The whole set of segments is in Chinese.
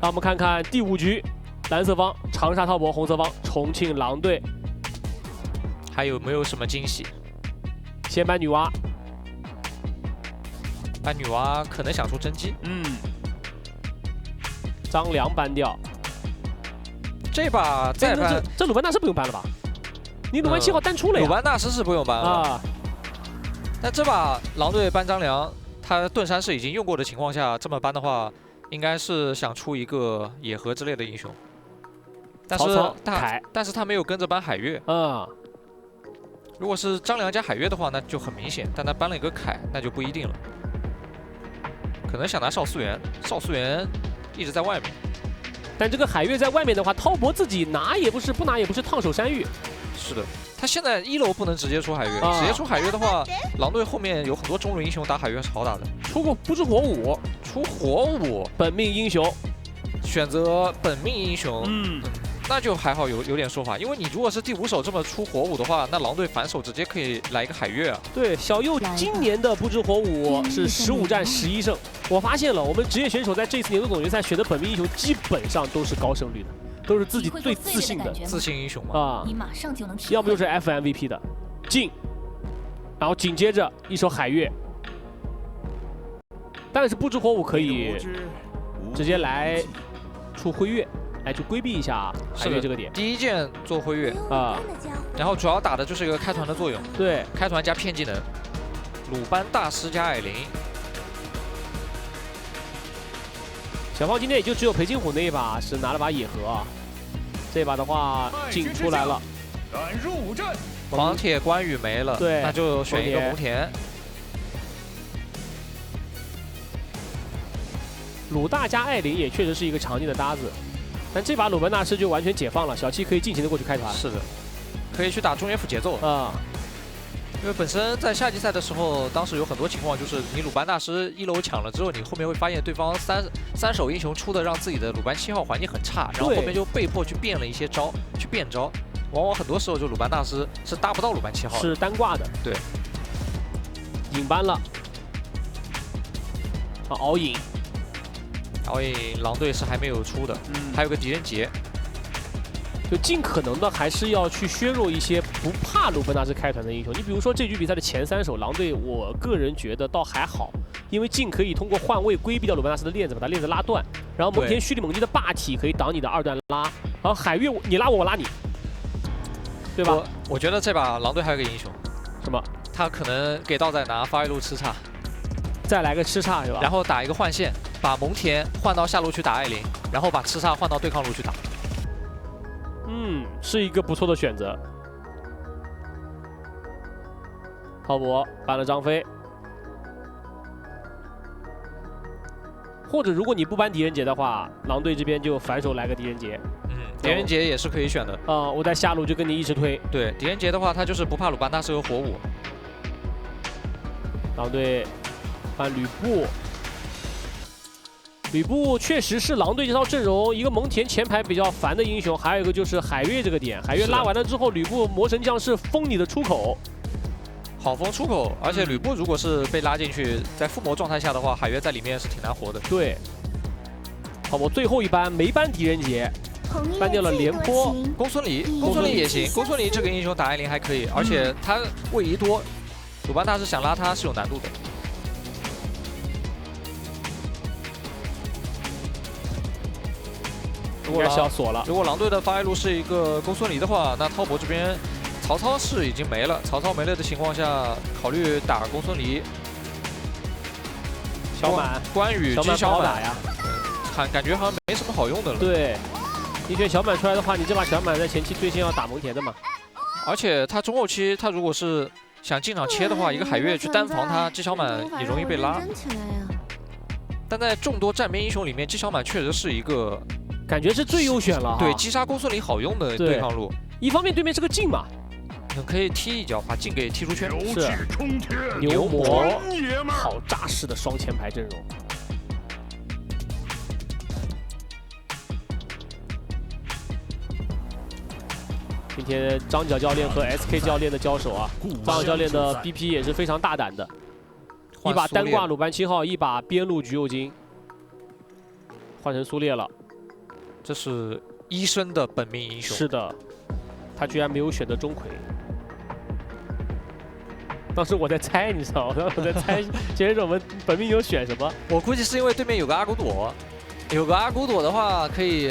让我们看看第5局，蓝色方长沙滔搏，红色方重庆狼队，还有没有什么惊喜？先搬女娲，搬女娲可能想出真机。张良搬掉，这把再搬，这鲁班大师不用搬了吧？你鲁班7号单出了呀。鲁班大师是不用搬了啊。但这把狼队搬张良，他盾山是已经用过的情况下，这么搬的话，应该是想出一个野河之类的英雄。但是他没有跟着搬海月。如果是张良加海月的话，那就很明显。但他搬了一个凯，那就不一定了。可能想拿少素媛，少素媛一直在外面。但这个海月在外面的话，滔搏自己拿也不是，不拿也不是，烫手山芋。是的，他现在1楼不能直接出海月，直接出海月的话，狼队后面有很多中路英雄打海月是好打的。出个不知火舞，出火舞，本命英雄，选择本命英雄。那就还好有点说法，因为你如果是第5手这么出火舞的话，那狼队反手直接可以来一个海月啊。对，小右今年的不知火舞是15战11胜。我发现了，我们职业选手在这次年度总决赛选的本命英雄基本上都是高胜率的，都是自己最自信的自信英雄嘛。你马上就能要不就是 FMVP 的进，然后紧接着一手海月，但是不知火舞可以直接来出辉月。来去规避一下海月这个点，第一件做辉月然后主要打的就是一个开团的作用。对，开团加骗技能，鲁班大师加艾琳。小方今天也就只有裴金虎那一把是拿了把野河啊，这把的话进出来了。敢入五阵，黄铁关羽没了，对，那就选一个蒙恬。鲁大加艾琳也确实是一个常见的搭子。但这把鲁班大师就完全解放了，小七可以尽情的过去开团。是的，可以去打中原府节奏啊。因为本身在夏季赛的时候，当时有很多情况就是你鲁班大师1楼抢了之后，你后面会发现对方三手英雄出的让自己的鲁班7号环境很差，然后后面就被迫去变了一些招，去变招，往往很多时候就鲁班大师是搭不到鲁班7号，是单挂的。对，引班了，熬引。所以狼队是还没有出的，还有个狄仁杰，就尽可能的还是要去削弱一些不怕鲁班大师开团的英雄。你比如说这局比赛的前3手，狼队我个人觉得倒还好，因为尽可以通过换位规避掉鲁班大师的链子，把他链子拉断，然后蒙恬蓄力猛击的霸体可以挡你的2段拉，然后海月你拉我拉你，对吧？我觉得这把狼队还有个英雄，什么？他可能给道仔拿发育路吃叉，再来个吃叉是吧？然后打一个换线。把蒙恬换到下路去打艾琳，然后把吃叉换到对抗路去打。是一个不错的选择。滔搏搬了张飞，或者如果你不搬狄仁杰的话，狼队这边就反手来个狄仁杰。狄仁杰也是可以选的。我在下路就跟你一直推。对，狄仁杰的话，他就是不怕鲁班大师和火舞。狼队搬吕布。吕布确实是狼队这套阵容一个蒙恬前排比较烦的英雄，还有一个就是海月这个点，海月拉完了之后，吕布魔神将士封你的出口，好封出口，而且吕布如果是被拉进去，在附魔状态下的话，海月在里面是挺难活的。对，好，我最后一班没搬狄仁杰，搬掉了廉颇、公孙离也行，公孙离这个英雄打艾琳还可以，而且他位移多，鲁班大师想拉他是有难度的。应该是要锁了。如果狼队的发育路是一个公孙离的话，那滔搏这边曹操是已经没了。曹操没了的情况下，考虑打公孙离。小满、关羽、小满打呀，感觉好像没什么好用的了。对，你选小满出来的话，你这把小满在前期最先要打蒙恬的嘛。而且他中后期他如果是想进场切的话，一个海月去单防他，纪晓满也容易被拉。但在众多战边英雄里面，纪晓满确实是一个。感觉是最优选了，对，击杀公孙离好用的对抗路。一方面对面是个镜嘛，可以踢一脚把镜给踢出圈。是牛魔，好扎实的双前排阵容。今天张角教练和 SK 教练的交手啊，张角教练的 BP 也是非常大胆的，一把单挂鲁班7号，一把边路橘右京，换成苏烈了。这是医生的本命英雄。是的，他居然没有选择钟馗。当时我在猜，你知道吗？我在猜选手们本命英雄选什么。我估计是因为对面有个阿古朵，有个阿古朵的话可以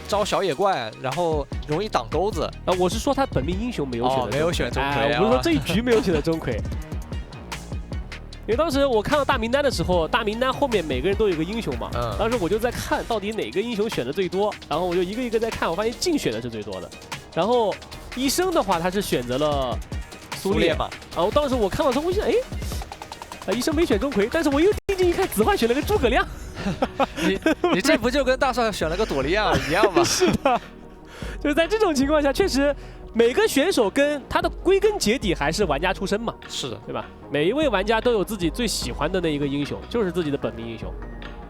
招小野怪，然后容易挡钩子。啊，我是说他本命英雄没有选，没有选钟馗。我不是说这一局没有选择钟馗。因为当时我看到大名单的时候，大名单后面每个人都有个英雄嘛，当时我就在看到底哪个英雄选的最多，然后我就一个一个在看，我发现静选的是最多的，然后医生的话他是选择了苏烈嘛，然后当时我看到之后，我想，哎，医生没选钟馗，但是我又定睛一看，子焕选了个诸葛亮，你这不就跟大帅选了个朵利亚一样吗？是的，就是在这种情况下，确实。每个选手跟他的归根结底还是玩家出身嘛，是的，对吧？每一位玩家都有自己最喜欢的那一个英雄，就是自己的本命英雄。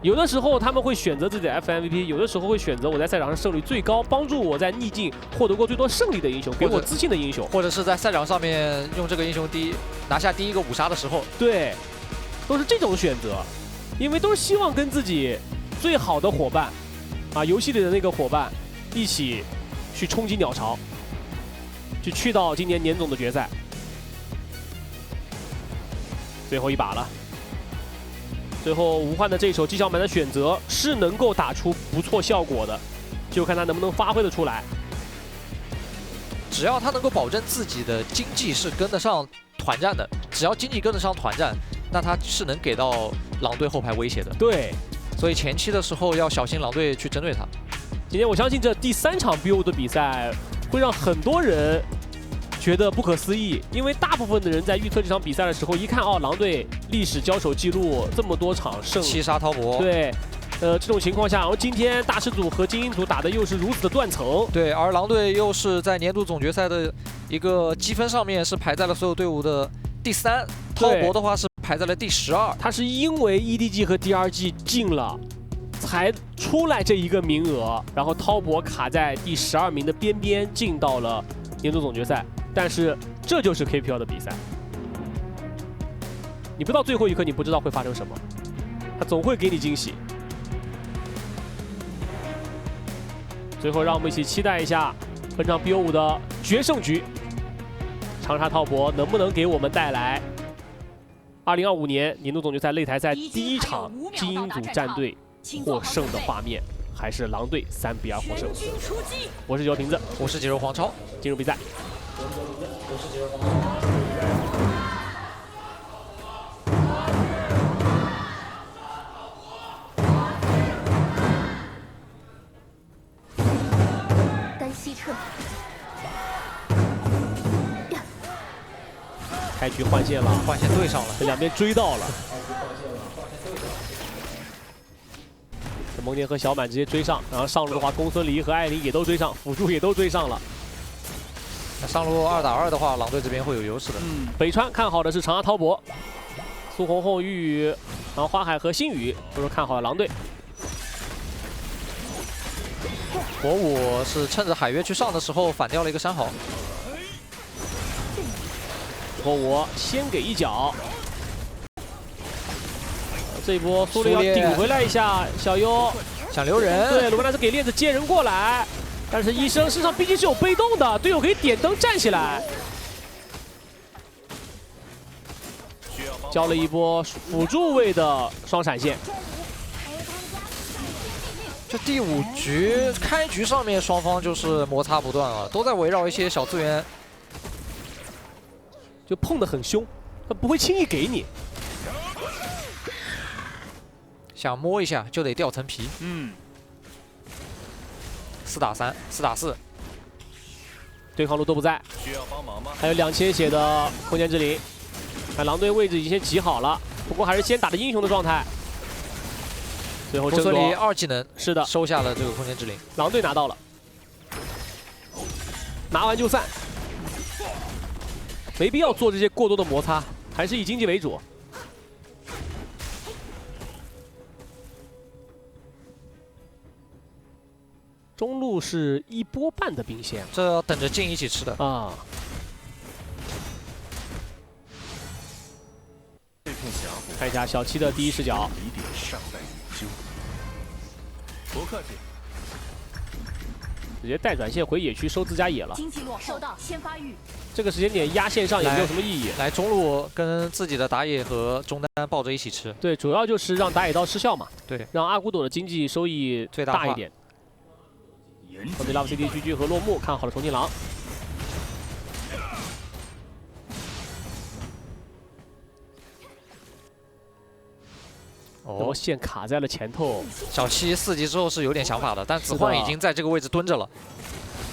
有的时候他们会选择自己的 FMVP， 有的时候会选择我在赛场上胜率最高，帮助我在逆境获得过最多胜利的英雄，给我自信的英雄，或者是在赛场上面用这个英雄拿下第一个5杀的时候，对，都是这种选择，因为都是希望跟自己最好的伙伴，游戏里的那个伙伴一起去冲击鸟巢。去到今年年总的决赛，最后一把了。最后吴焕的这手技巧板的选择是能够打出不错效果的，就看他能不能发挥得出来。只要他能够保证自己的经济是跟得上团战的，只要经济跟得上团战，那他是能给到狼队后排威胁的。对，所以前期的时候要小心狼队去针对他。今天我相信这第3场 BO 的比赛。会让很多人觉得不可思议，因为大部分的人在预测这场比赛的时候，一看狼队历史交手记录这么多场胜7杀滔博，对，这种情况下，然后今天大师组和精英组打的又是如此的断层，对，而狼队又是在年度总决赛的一个积分上面是排在了所有队伍的第3，滔博的话是排在了第12，他是因为 EDG 和 DRG 进了。才出来这一个名额，然后滔博卡在第12名的边边进到了年度总决赛，但是这就是 KPL 的比赛，你不到最后一刻你不知道会发生什么，他总会给你惊喜。最后让我们一起期待一下本场 BO5的决胜局，长沙滔博能不能给我们带来2025年年度总决赛擂台赛第1场精英组战队获胜的画面，还是狼队3-2获胜。我是九瓶子，我是肌肉黄超，进入比赛。我是肌肉黄超。单西撤。开局换线了，换线对上了，这两边追到了。蒙恬和小满直接追上，然后上路的话，公孙离和艾琳也都追上，辅助也都追上了。那上路2打2的话，狼队这边会有优势的。北川看好的是长沙滔博，苏红红、玉宇，然后花海和星宇都是看好了狼队。火舞是趁着海月去上的时候反掉了一个山豪。火舞先给一脚。这一波苏烈要顶回来一下，小优想留人，对，鲁班纳斯给链子接人过来，但是医生身上毕竟是有被动的，队友可以点灯站起来，交了一波辅助位的双闪现。这第5局开局上面双方就是摩擦不断啊，都在围绕一些小资源，就碰得很凶，他不会轻易给你。想摸一下就得掉层皮。4打3，4打4，对抗路都不在，需要帮忙吗？还有2000血的空间之灵，看狼队位置已经先挤好了，不过还是先打的英雄的状态。最后争夺2技能是的，收下了这个空间之灵，狼队拿到了，拿完就散，没必要做这些过多的摩擦，还是以经济为主。中路是1波半的兵线，这要等着进一起吃的啊。看一下小七的第一视角，疑点尚待研究。不客气。直接带转线回野区收自家野了。经济落后，收到先发育。这个时间点压线上也没有什么意义。来中路跟自己的打野和中单抱着一起吃。对，主要就是让打野刀失效嘛。对，让阿古朵的经济收益最大一点。后面 Love CD 狙击和落幕，看好了重庆狼。然后线卡在了前头。小七4级之后是有点想法的，但子焕已经在这个位置蹲着了。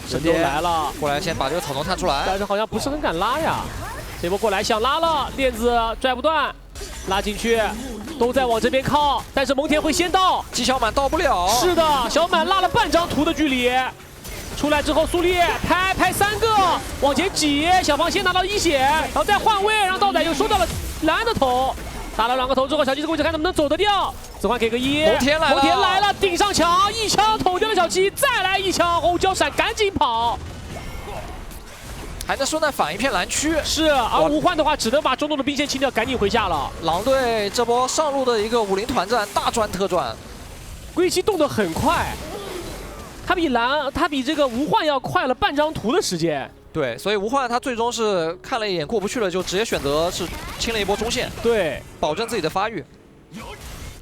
神都来了，过来先把这个草丛探出来，但是好像不是很敢拉呀。这波过来想拉了，链子拽不断，拉进去，都在往这边靠，但是蒙恬会先到，纪晓满到不了。是的，小满拉了半张图的距离。出来之后，苏烈拍3个，往前挤，小胖先拿到1血，然后再换位，让道仔又收到了蓝的头。打了2个头之后，小七这个位置看能不能走得掉。子焕给个1，蒙恬来了，顶上墙，一枪捅掉了小七，再来一枪，红椒闪赶紧跑，还能顺带反一片蓝区。是，而无患的话，只能把中路的兵线清掉，赶紧回下了。狼队这波上路的一个50团战，大赚特赚。归期动得很快，他比这个无患要快了半张图的时间。对，所以无患他最终是看了一眼过不去了，就直接选择是清了一波中线，对，保证自己的发育。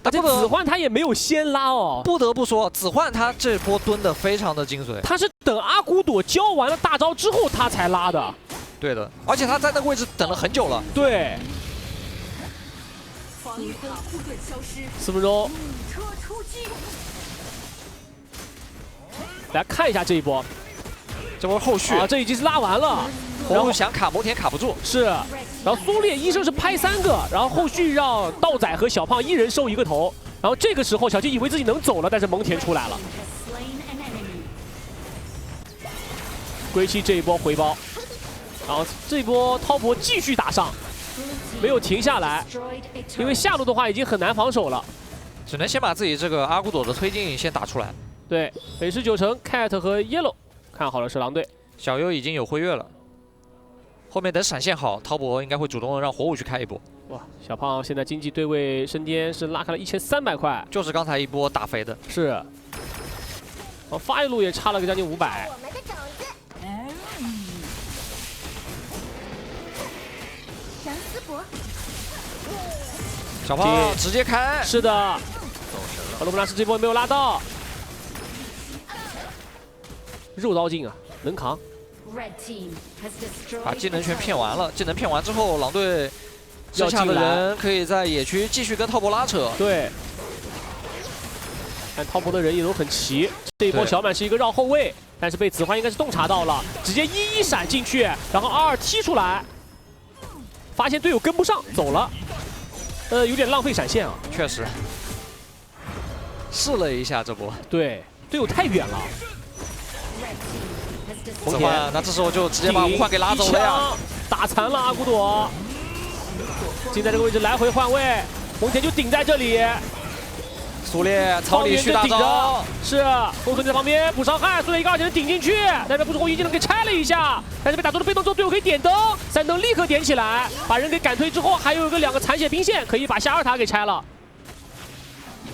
而且子焕他也没有先拉哦，不得不说，子焕他这波蹲的非常的精髓，他是等阿古朵交完了大招之后他才拉的。对的，而且他在那个位置等了很久了。对。4分钟。来看一下这一波。这波后续啊，这已经是拉完了，然后想卡蒙恬卡不住，是，然后苏烈医生是拍3个，然后后续让道仔和小胖1人收1个头，然后这个时候小七以为自己能走了，但是蒙恬出来了，归期这一波回包，然后这一波滔博继续打上，没有停下来，因为下路的话已经很难防守了，只能先把自己这个阿古朵的推进先打出来。对，北市9城 Cat 和 Yellow。看好了是狼队，小优已经有辉月了，后面等闪现好，滔博应该会主动让火舞去开一波。哇，小胖现在经济对位升天是拉开了1300块，就是刚才一波打飞的。是，哦，发育路也差了个将近500。小胖直接开，是的，而罗布拉斯这波没有拉到。肉刀劲啊，能扛，把技能全骗完了。技能骗完之后，狼队剩下的人可以在野区继续跟滔博拉扯。对，但滔博的人也都很齐。这一波小满是一个绕后卫，但是被子焕应该是洞察到了，直接1-1闪进去，然后2-2踢出来，发现队友跟不上，走了。有点浪费闪现啊。确实，试了一下这波。对，队友太远了。子焕，那这时候就直接把无患给拉走了呀，打残了阿古朵，进在这个位置来回换位，蒙恬就顶在这里，苏烈草里续大招，是公孙在旁边补伤害，苏烈一个2技能顶进去，代表不是后一技能给拆了一下，但是被打中了被动之后，队友可以点灯，3灯立刻点起来，把人给赶退之后，还有2个残血兵线可以把下2塔给拆了，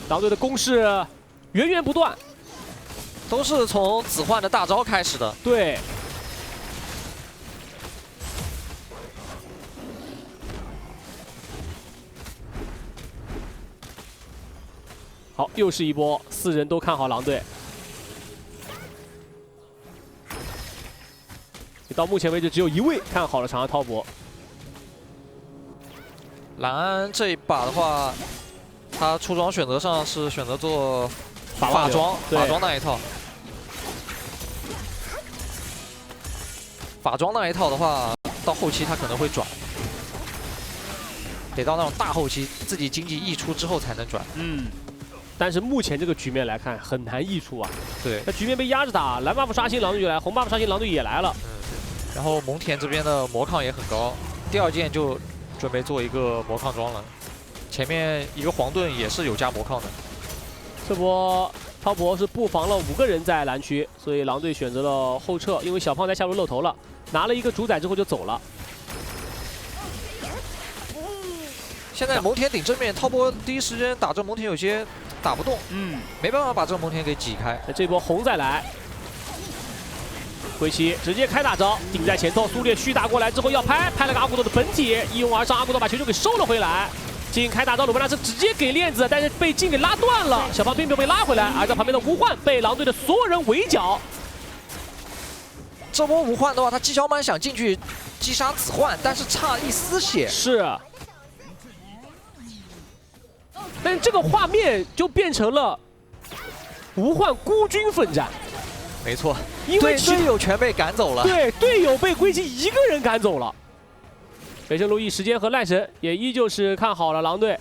狼队的攻势源源不断。都是从子焕的大招开始的。对，好，又是一波，4人都看好狼队。到目前为止，只有1位看好了长安滔博。蓝安这一把的话，他出装选择上是选择做法装那一套。法装那一套的话，到后期他可能会转，得到那种大后期自己经济溢出之后才能转。但是目前这个局面来看很难溢出啊。对，那局面被压着打，蓝 buff 刷新狼队就来，红 buff 刷新狼队也来了。然后蒙恬这边的魔抗也很高，第2件就准备做一个魔抗装了，前面一个黄盾也是有加魔抗的。这波滔博是布防了5个人在蓝区，所以狼队选择了后撤，因为小胖在下路露头了，拿了一个主宰之后就走了。现在蒙恬顶正面，滔博第一时间打这蒙恬有些打不动，没办法把这个蒙恬给挤开。这波红再来，龟息直接开大招，顶在前头，苏烈续打过来之后要拍了个阿古多的本体，一拥而上，阿古多把球球给收了回来。镜开大招，鲁班纳斯直接给链子，但是被镜给拉断了，小胖并没有被拉回来，而在旁边的无患被狼队的所有人围剿。这波无患的话，他纪晓满想进去击杀子患，但是差一丝血。是。 但这个画面就变成了无患孤军奋战，没错，因为队友全被赶走了。对，队友被龟息一个人赶走了。北胜路易时间和赖神也依旧是看好了狼队。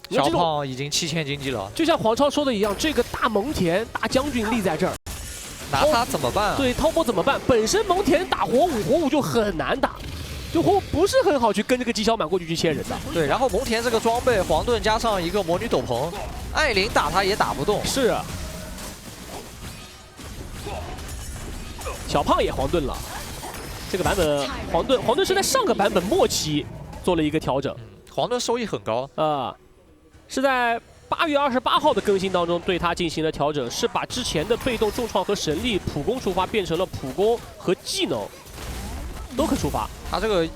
小胖已经7000经济了，就像黄超说的一样，这个大蒙恬大将军立在这儿，拿他怎么办啊？对，滔博怎么办？本身蒙恬打火舞就很难打。 就不是很好去跟这个纪晓满过去切人的。对，然后蒙恬这个装备，黄盾加上一个魔女斗篷，艾琳打他也打不动。是。小胖也黄盾了，这个版本黄盾是在上个版本末期做了一个调整。黄盾收益很高是在8月28号的更新当中对他进行了调整，是把之前的被动重创和神力普攻触发变成了普攻和技能。 都可触发，他这个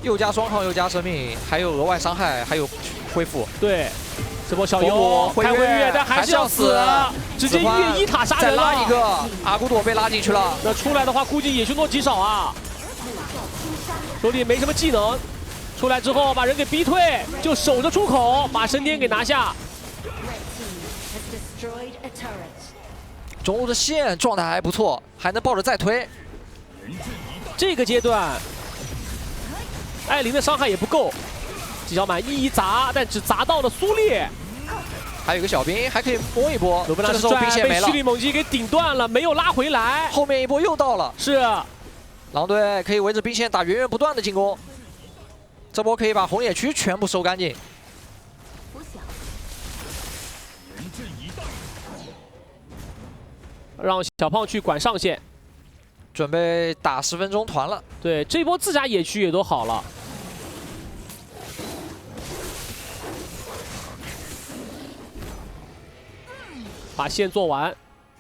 又加双抗又加生命，还有额外伤害，还有恢复。对，这波小优开辉月，但还是要死，直接越一塔杀人了。再拉一个，阿古朵被拉进去了。那出来的话，估计也是诺极少啊。手里没什么技能，出来之后把人给逼退，就守着出口，把神殿给拿下。中路的线状态还不错，还能抱着再推。 这个阶段，艾琳的伤害也不够，纪晓满一砸，但只砸到了苏烈。还有一个小兵，还可以摸一波。鲁班纳斯被蓄力猛击给顶断了，没有拉回来。后面一波又到了，是。狼队可以围着兵线打源源不断的进攻，这波可以把红野区全部收干净。让小胖去管上线。 准备打10分钟团了。对，这波自家野区也都好了。把线做完，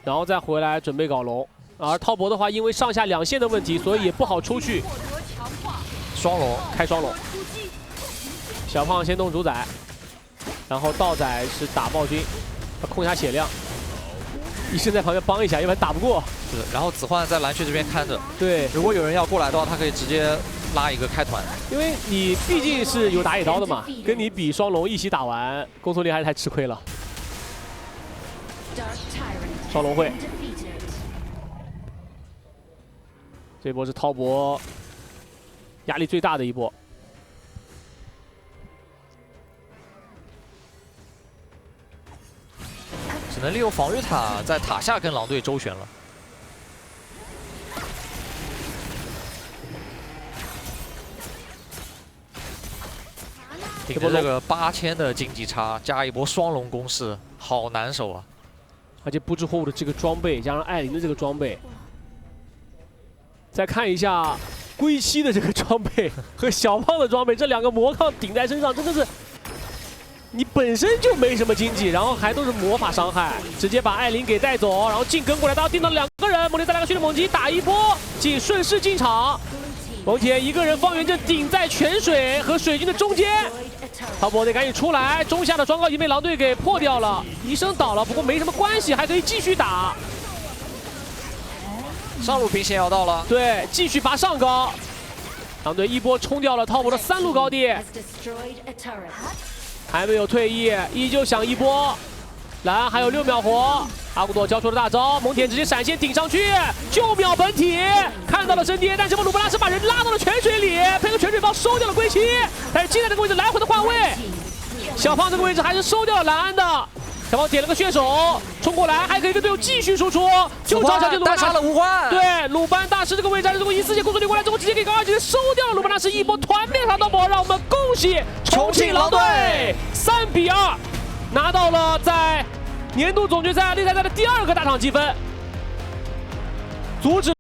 然后再回来准备搞龙。而滔博的话，因为上下两线的问题，所以也不好出去。双龙开双龙。小胖先动主宰，然后道宰是打暴君，控一下血量。 医生在旁边帮一下，要不然打不过。是，然后子焕在蓝区这边看着。对，如果有人要过来的话，他可以直接拉一个开团。因为你毕竟是有打野刀的嘛，跟你比双龙一起打完，公孙离还是太吃亏了。双龙会，这波是滔博压力最大的一波。 只能利用防御塔在塔下跟狼队周旋了。顶着这个8000的经济差，加一波双龙攻势，好难守啊！而且不知火舞的这个装备，加上艾琳的这个装备，再看一下龟息的这个装备和小胖的装备，这两个魔抗顶在身上，真的是。 你本身就没什么经济，然后还都是魔法伤害，直接把艾琳给带走，然后镜跟过来，然后盯到2个人，蒙恬再来个蓄力猛击打一波，镜顺势进场，蒙恬一个人方圆阵顶在泉水和水军的中间，滔博得赶紧出来，中下的双高已经被狼队给破掉了，医生倒了，不过没什么关系，还可以继续打。上路兵线要到了，对，继续拔上高，狼队一波冲掉了滔博的3路高地。 还没有退役，依旧想一波。蓝还有6秒活，阿古朵交出了大招，蒙恬直接闪现顶上去，就秒本体，看到了神爹，但这波鲁班纳斯把人拉到了泉水里，配合泉水包收掉了龟息，但是现在这个位置来回的换位，小胖这个位置还是收掉了蓝安的。 小胖点了个血手，冲过来，还可以跟队友继续输出，就找小杰鲁班杀了无患。对，鲁班大师这个位置，如果14阶公孙离过来之后，直接给高2级收掉了鲁班大师一波团灭杀到宝，让我们恭喜重庆狼队3比2拿到了在年度总决赛擂台赛的第2个大场积分，阻止。